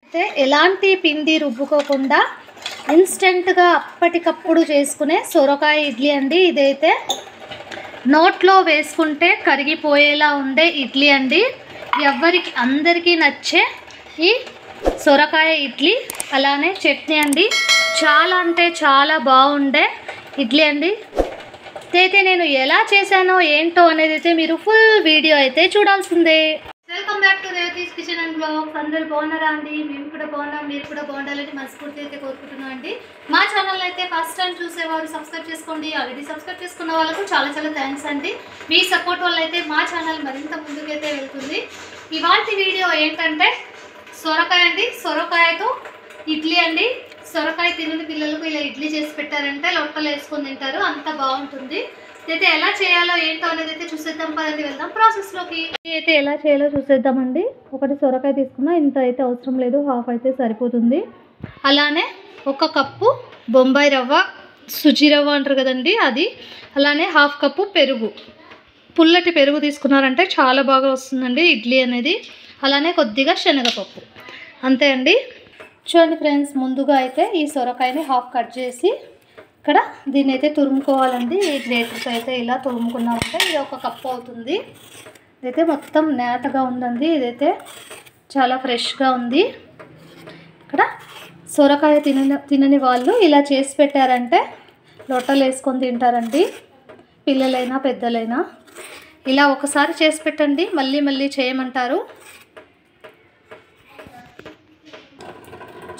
అయితే ఎలాంటి పిండి రుబ్బుకోకుండా ఇన్స్టెంట్గా అప్పటికప్పుడు చేసుకునే సొరకాయ ఇడ్లీ అండి. ఇదైతే నోట్లో వేసుకుంటే కరిగిపోయేలా ఉండే ఇడ్లీ అండి. ఎవరికి అందరికీ నచ్చే ఈ సొరకాయ ఇడ్లీ అలానే చట్నీ అండి. చాలా అంటే చాలా బాగుండే ఇడ్లీ అండి. అయితే నేను ఎలా చేశానో ఏంటో అనేది అయితే మీరు ఫుల్ వీడియో అయితే చూడాల్సిందే. Welcome back to Revathi's kitchen and blogs. అందరూ బాగున్నారా అండి? మేము కూడా బాగున్నాం, మీరు కూడా బాగుండాలని మనస్ఫూర్తి అయితే కోరుకుంటున్నాం అండి. మా ఛానల్ అయితే ఫస్ట్ టైం చూసేవారు సబ్స్క్రైబ్ చేసుకోండి. ఆల్రెడీ సబ్స్క్రైబ్ చేసుకున్న వాళ్ళకు చాలా చాలా థ్యాంక్స్ అండి. మీ సపోర్ట్ వల్ల అయితే మా ఛానల్ మరింత ముందుకైతే వెళ్తుంది. ఇవాల్టి వీడియో ఏంటంటే సొరకాయ అండి. సొరకాయతో ఇడ్లీ అండి. సొరకాయ తినని పిల్లలకు ఇలా ఇడ్లీ చేసి పెట్టారంటే లొట్టలు వేసుకొని తింటారు, అంత బాగుంటుంది. అయితే ఎలా చేయాలో ఏంటో అనేది అయితే చూసేద్దాం. పదండి వెళ్దాం ప్రాసెస్లోకి. అయితే ఎలా చేయాలో చూసేద్దామండి. ఒకటి సొరకాయ తీసుకున్నా, ఇంత అయితే అవసరం లేదు, హాఫ్ అయితే సరిపోతుంది. అలానే ఒక కప్పు బొంబాయి రవ్వ, సుజీ రవ్వ అంటారు కదండి, అది. అలానే హాఫ్ కప్పు పెరుగు, పుల్లటి పెరుగు తీసుకున్నారంటే చాలా బాగా వస్తుందండి ఇడ్లీ అనేది. అలానే కొద్దిగా శనగపప్పు, అంతే అండి. చూడండి ఫ్రెండ్స్, ముందుగా అయితే ఈ సొరకాయని హాఫ్ కట్ చేసి ఇక్కడ దీన్ని అయితే తురుముకోవాలండి. ఈ గ్రేటర్తో అయితే ఇలా తురుముకున్నామంటే ఇది ఒక కప్పు అవుతుంది. ఇదైతే మొత్తం నేతగా ఉందండి, ఇదైతే చాలా ఫ్రెష్గా ఉంది. ఇక్కడ సొరకాయ తినని వాళ్ళు ఇలా చేసి పెట్టారంటే లొట్టలు వేసుకొని తింటారండి, పిల్లలైనా పెద్దలైనా. ఇలా ఒకసారి చేసి పెట్టండి, మళ్ళీ మళ్ళీ చేయమంటారు.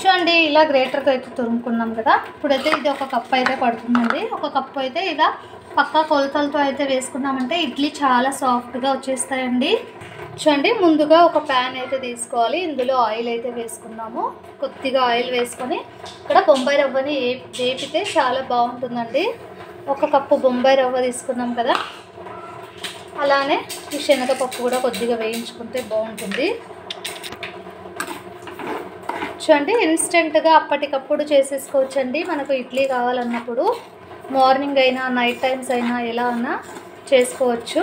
చూడండి, ఇలా గ్రేటర్తో అయితే తురుముకున్నాం కదా. ఇప్పుడైతే ఇది ఒక కప్పు అయితే పడుతుందండి. ఒక కప్పు అయితే ఇలా పక్కా కొలతలతో అయితే వేసుకున్నామంటే ఇడ్లీ చాలా సాఫ్ట్గా వచ్చేస్తాయండి. చూడండి, ముందుగా ఒక ప్యాన్ అయితే తీసుకోవాలి. ఇందులో ఆయిల్ అయితే వేసుకున్నాము. కొద్దిగా ఆయిల్ వేసుకొని ఇక్కడ బొంబాయి రవ్వని వేపితే చాలా బాగుంటుందండి. ఒక కప్పు బొంబాయి రవ్వ తీసుకున్నాం కదా. అలానే ఈ శనగపప్పు కూడా కొద్దిగా వేయించుకుంటే బాగుంటుంది. చూడండి, ఇన్స్టెంట్గా అప్పటికప్పుడు చేసేసుకోవచ్చండి. మనకు ఇడ్లీ కావాలన్నప్పుడు మార్నింగ్ అయినా నైట్ టైమ్స్ అయినా ఎలా అయినా చేసుకోవచ్చు.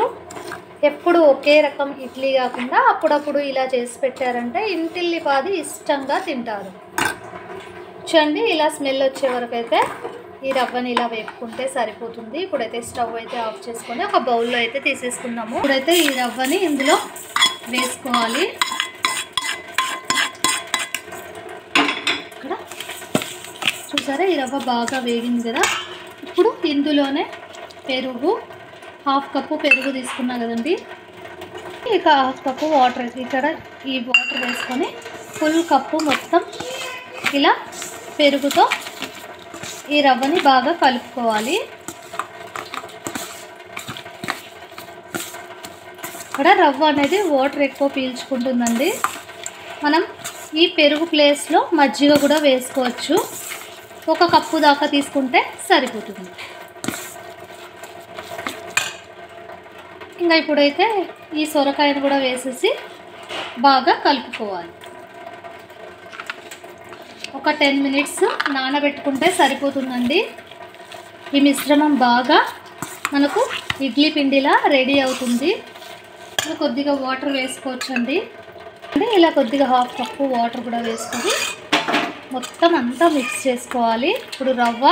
ఎప్పుడు ఒకే రకం ఇడ్లీ కాకుండా అప్పుడప్పుడు ఇలా చేసి పెట్టారంటే ఇంటిల్లిపాది ఇష్టంగా తింటారు. చూడండి, ఇలా స్మెల్ వచ్చే వరకు అయితే ఈ రవ్వని ఇలా వేపుకుంటే సరిపోతుంది. ఇప్పుడైతే స్టవ్ అయితే ఆఫ్ చేసుకొని ఒక బౌల్లో అయితే తీసేసుకుందాము. ఇప్పుడైతే ఈ రవ్వని ఇందులో వేసుకోవాలి. చూసారా, ఈ రవ్వ బాగా వేగింది కదా. ఇప్పుడు ఇందులోనే పెరుగు, హాఫ్ కప్పు పెరుగు తీసుకున్నా కదండి. ఇక హాఫ్ కప్పు వాటర్, ఇక్కడ ఈ వాటర్ వేసుకొని ఫుల్ కప్పు మొత్తం ఇలా పెరుగుతో ఈ రవ్వని బాగా కలుపుకోవాలి. ఇక్కడ రవ్వ అనేది వాటర్ ఎక్కువ పీల్చుకుంటుందండి. మనం ఈ పెరుగు ప్లేస్లో మజ్జిగ కూడా వేసుకోవచ్చు. ఒక కప్పు దాకా తీసుకుంటే సరిపోతుంది. ఇంకా ఇప్పుడైతే ఈ సొరకాయను కూడా వేసేసి బాగా కలుపుకోవాలి. ఒక 10 మినిట్స్ నానబెట్టుకుంటే సరిపోతుందండి. ఈ మిశ్రమం బాగా మనకు ఇడ్లీ పిండిలా రెడీ అవుతుంది. కొద్దిగా వాటర్ వేసుకోవచ్చండి. ఇలా కొద్దిగా హాఫ్ కప్పు వాటర్ కూడా వేసుకొని మొత్తం అంతా మిక్స్ చేసుకోవాలి. ఇప్పుడు రవ్వ,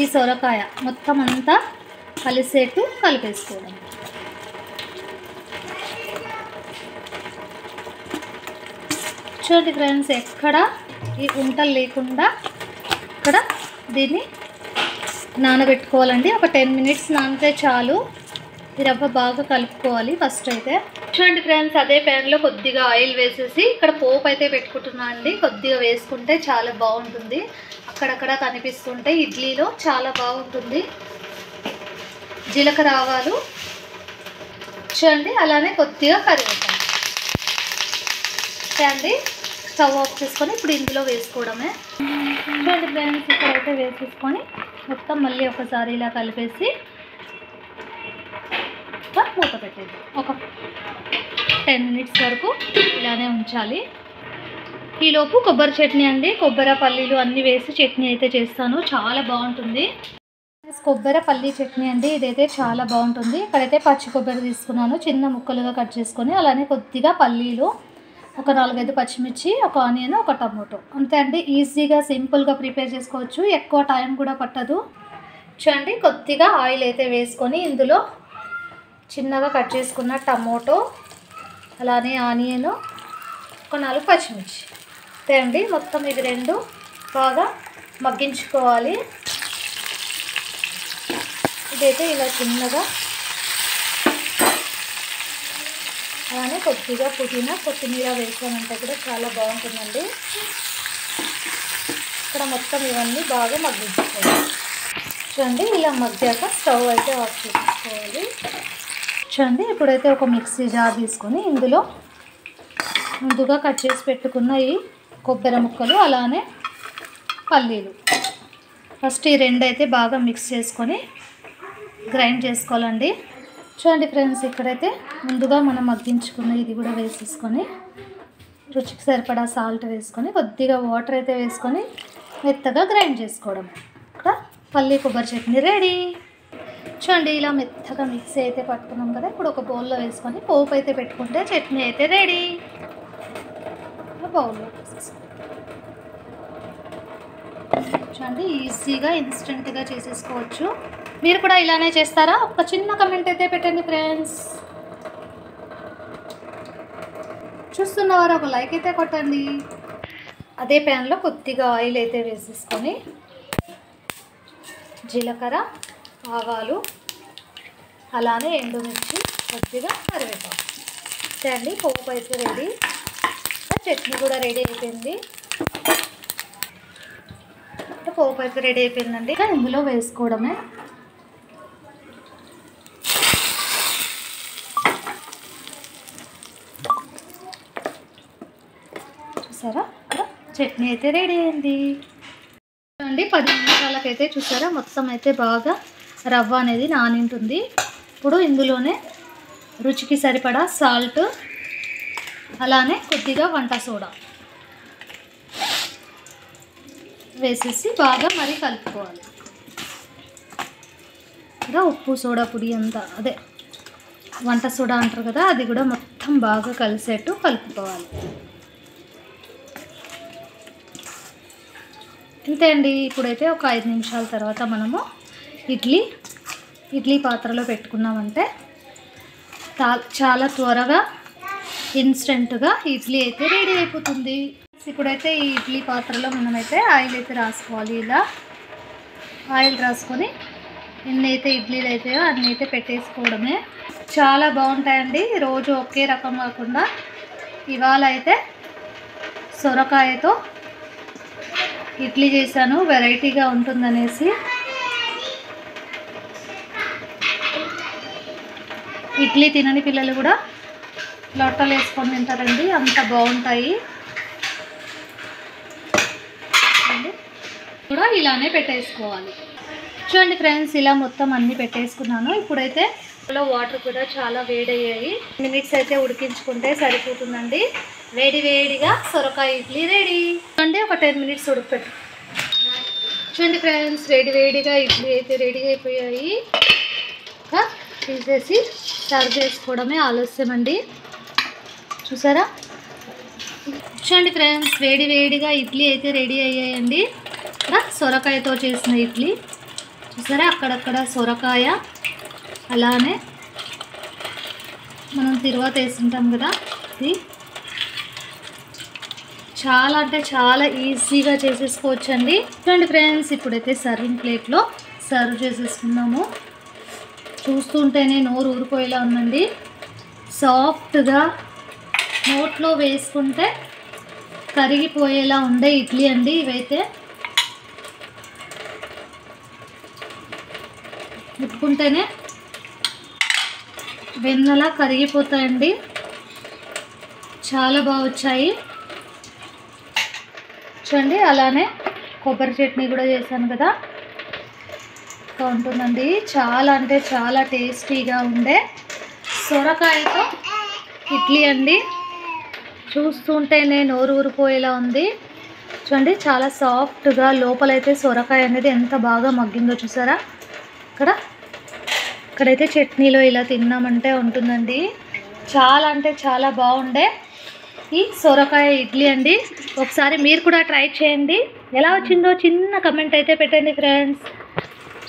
ఈ సొరకాయ మొత్తం అంతా కలిసేట్టు కలిపేసుకోవడం. చూడండి ఫ్రెండ్స్, ఎక్కడ ఈ ఉంటలు లేకుండా ఇక్కడ దీన్ని నానబెట్టుకోవాలండి. ఒక 10 మినిట్స్ నానితే చాలు. ఈ రవ్వ బాగా కలుపుకోవాలి ఫస్ట్ అయితే. చూడండి ఫ్రెండ్స్, అదే ప్యాన్లో కొద్దిగా ఆయిల్ వేసేసి ఇక్కడ పోపు అయితే పెట్టుకుంటున్నా అండి. కొద్దిగా వేసుకుంటే చాలా బాగుంటుంది, అక్కడక్కడ కనిపిస్తుంటే ఇడ్లీలో చాలా బాగుంటుంది. జీలకర్ర, ఆవాలు, చూడండి, అలానే కొద్దిగా కరివేపాకు అండి. స్టవ్ ఆఫ్ చేసుకొని ఇప్పుడు ఇందులో వేసుకోవడమే. చూడండి ఫ్రెండ్స్, ఇక్కడైతే వేసేసుకొని మొత్తం మళ్ళీ ఒకసారి ఇలా కలిపేసి మూత పెట్టేది. ఒక 10 మినిట్స్ వరకు ఇలానే ఉంచాలి. ఈలోపు కొబ్బరి చట్నీ అండి. కొబ్బరి, పల్లీలు అన్నీ వేసి చట్నీ అయితే చేస్తాను, చాలా బాగుంటుంది. కొబ్బరి పల్లీ చట్నీ అండి, ఇదైతే చాలా బాగుంటుంది. ఇక్కడైతే పచ్చి కొబ్బరి తీసుకున్నాను, చిన్న ముక్కలుగా కట్ చేసుకొని. అలానే కొద్దిగా పల్లీలు, ఒక 4-5 పచ్చిమిర్చి, ఒక ఆనియన్, ఒక టమోటో, అంతే అండి. ఈజీగా సింపుల్గా ప్రిపేర్ చేసుకోవచ్చు, ఎక్కువ టైం కూడా పట్టదు. చూడండి, కొద్దిగా ఆయిల్ అయితే వేసుకొని ఇందులో చిన్నగా కట్ చేసుకున్న టమోటో, అలానే ఆనియన్, ఒక 4 పచ్చిమిర్చి, అంతే అండి. మొత్తం ఇవి రెండు బాగా మగ్గించుకోవాలి. ఇదైతే ఇలా చిన్నగా, అలానే కొద్దిగా పుదీనా కొత్తిమీర వేసామంటే కూడా చాలా బాగుంటుందండి. ఇక్కడ మొత్తం ఇవన్నీ బాగా మగ్గించుకోవాలి. చూడండి, ఇలా మగ్గాక స్టవ్ అయితే ఆఫ్ చేసుకోవాలి. చూడండి, ఇప్పుడైతే ఒక మిక్సీ జార్ తీసుకొని ఇందులో ముందుగా కట్ చేసి పెట్టుకున్న ఈ కొబ్బరి ముక్కలు, అలానే పల్లీలు, ఫస్ట్ ఈ రెండు అయితే బాగా మిక్స్ చేసుకొని గ్రైండ్ చేసుకోవాలండి. చూడండి ఫ్రెండ్స్, ఇక్కడైతే ముందుగా మనం మగ్గించుకున్న ఇది కూడా వేసేసుకొని రుచికి సరిపడా సాల్ట్ వేసుకొని కొద్దిగా వాటర్ అయితే వేసుకొని మెత్తగా గ్రైండ్ చేసుకోవడం. ఇక్కడ పల్లి కొబ్బరి చట్నీ రెడీ. చూడండి, ఇలా మెత్తగా మిక్సీ అయితే పట్టుకున్నాం కదా. ఇప్పుడు ఒక బౌల్లో వేసుకొని పోపు అయితే పెట్టుకుంటే చట్నీ అయితే రెడీ. బౌల్లో చూడండి, ఈజీగా ఇన్స్టెంట్గా చేసేసుకోవచ్చు. మీరు కూడా ఇలానే చేస్తారా? ఒక చిన్న కమెంట్ అయితే పెట్టండి ఫ్రెండ్స్. చూస్తున్నవారు ఒక లైక్ అయితే కొట్టండి. అదే ప్యాన్లో కొద్దిగా ఆయిల్ అయితే వేసేసుకొని జీలకర్ర, ఆవాలు, అలానే ఎండుమిర్చి, కొద్దిగా కరివేపాకు, అంతే అండి. పోపు అయితే రెడీ, చట్నీ కూడా రెడీ అయిపోయింది. పోపు అయితే రెడీ అయిపోయిందండి. ఇందులో వేసుకోవడమే. చూసారా, ఇక్కడ చట్నీ అయితే రెడీ అయింది అండి. 10 నిమిషాలకైతే చూసారా మొత్తం అయితే బాగా రవ్వ అనేది నానింటుంది. ఇప్పుడు ఇందులోనే రుచికి సరిపడా సాల్ట్, అలానే కొద్దిగా వంట సోడా వేసేసి బాగా మరి కలుపుకోవాలి. ఇలా ఉప్పు, సోడా పొడి అంతా, అదే వంట సోడా అంటారు కదా, అది కూడా మొత్తం బాగా కలిసేట్టు కలుపుకోవాలి. అంతే అండి. ఇప్పుడైతే ఒక 5 నిమిషాల తర్వాత మనము ఇడ్లీ పాత్రలో పెట్టుకున్నామంటే చాలా త్వరగా ఇన్స్టెంట్గా ఇడ్లీ అయితే రెడీ అయిపోతుంది. ఇప్పుడైతే ఈ ఇడ్లీ పాత్రలో మనమైతే ఆయిల్ అయితే రాసుకోవాలి. ఇలా ఆయిల్ రాసుకొని ఎన్ని అయితే ఇడ్లీలు అవుతాయో అన్నీ అయితే పెట్టేసుకోవడమే. చాలా బాగుంటాయండి. రోజు ఒకే రకం కాకుండా ఇవాళ అయితే సొరకాయతో ఇడ్లీ చేశాను, వెరైటీగా ఉంటుందనేసి. ఇడ్లీ తినని పిల్లలు కూడా లొట్టలు వేసుకొని తింటారండి, అంత బాగుంటాయి. కూడా ఇలానే పెట్టేసుకోవాలి. చూడండి ఫ్రెండ్స్, ఇలా మొత్తం అన్నీ పెట్టేసుకున్నాను. ఇప్పుడైతే వాటర్ కూడా చాలా వేడయ్యాయి. మినిట్స్ అయితే ఉడికించుకుంటే సరిపోతుందండి. వేడిగా సొరకాయ ఇడ్లీ రెడీ అండి. ఒక 10 మినిట్స్ ఉడకపెట్టు. చూడండి ఫ్రెండ్స్, వేడిగా ఇడ్లీ అయితే రెడీ అయిపోయాయి. తీసేసి సర్వ్ చేసుకోవడమే ఆలస్యం అండి. చూసారా, చూడండి ఫ్రెండ్స్, వేడిగా ఇడ్లీ అయితే రెడీ అయ్యాయండి. ఇక్కడ సొరకాయతో చేసిన ఇడ్లీ చూసారా, అక్కడక్కడ సొరకాయ, అలానే మనం తిరువాత వేసుకుంటాం కదా, ఇది చాలా అంటే చాలా ఈజీగా చేసేసుకోవచ్చండి. చూడండి ఫ్రెండ్స్, ఇప్పుడైతే సర్వింగ్ ప్లేట్లో సర్వ్ చేసేసుకున్నాము. చూస్తుంటేనే నోరు ఊరిపోయేలా ఉందండి. సాఫ్ట్గా నోట్లో వేసుకుంటే కరిగిపోయేలా ఉండే ఇడ్లీ అండి ఇవైతే. ముట్టుకుంటేనే వెన్నలా కరిగిపోతాయండి. చాలా బాగా వచ్చాయి చూడండి. అలానే కొబ్బరి చట్నీ కూడా చేశాను కదా, ఉంటుందండి. చాలా అంటే చాలా టేస్టీగా ఉండే సొరకాయతో ఇడ్లీ అండి. చూస్తుంటేనే నోరు ఊరిపోయేలా ఉంది చూడండి. చాలా సాఫ్ట్గా లోపలైతే సొరకాయ అనేది ఎంత బాగా మగ్గిందో చూసారా. ఇక్కడైతే చట్నీలో ఇలా తిన్నామంటే ఉంటుందండి. చాలా అంటే చాలా బాగుండే ఈ సొరకాయ ఇడ్లీ అండి. ఒకసారి మీరు కూడా ట్రై చేయండి. ఎలా వచ్చిందో చిన్న కమెంట్ అయితే పెట్టండి ఫ్రెండ్స్,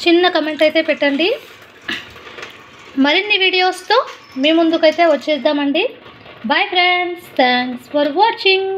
చిన్న కమెంట్ అయితే పెట్టండి. మరిన్ని వీడియోస్తో మీ ముందుకైతే వచ్చేద్దామండి. Bye friends, thanks for watching.